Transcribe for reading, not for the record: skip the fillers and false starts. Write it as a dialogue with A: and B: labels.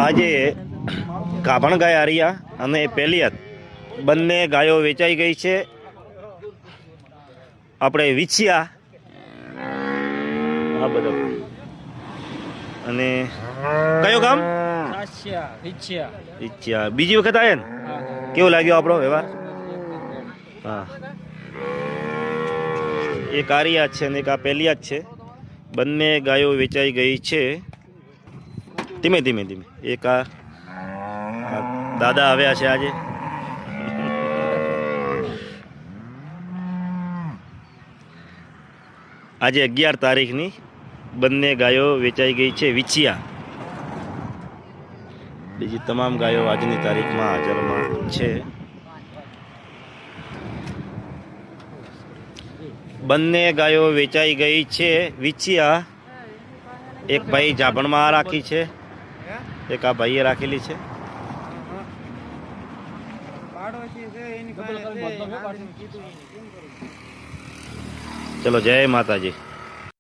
A: આજે ગાભણ ગાય આરિયા અને પેલિયત બંને ગાયો વેચાઈ ગઈ છે. આપણે વિછિયા આ બધો અને કયો ગામ વિછિયા. બીજી વખત આયા ને કેવો લાગ્યો આપણો વ્યવહાર? હા, એક આરિયા છે અને એક આ પેલિયત છે. બંને ગાયો વેચાઈ ગઈ છે. ધીમે ધીમે ધીમે એક આ દાદા આવ્યા છે આજે. આજે 11 તારીખની બંને ગાયો વેચાઈ ગઈ છે વિછિયા. બીજી તમામ ગાયો આજની તારીખમાં હાજરમાં છે. બંને ગાયો વેચાઈ ગઈ છે વિછિયા. એક ભાઈ જાભણમાં રાખી છે, એક આ ભાઈએ રાખેલી છે. ચલો, જય માતાજી.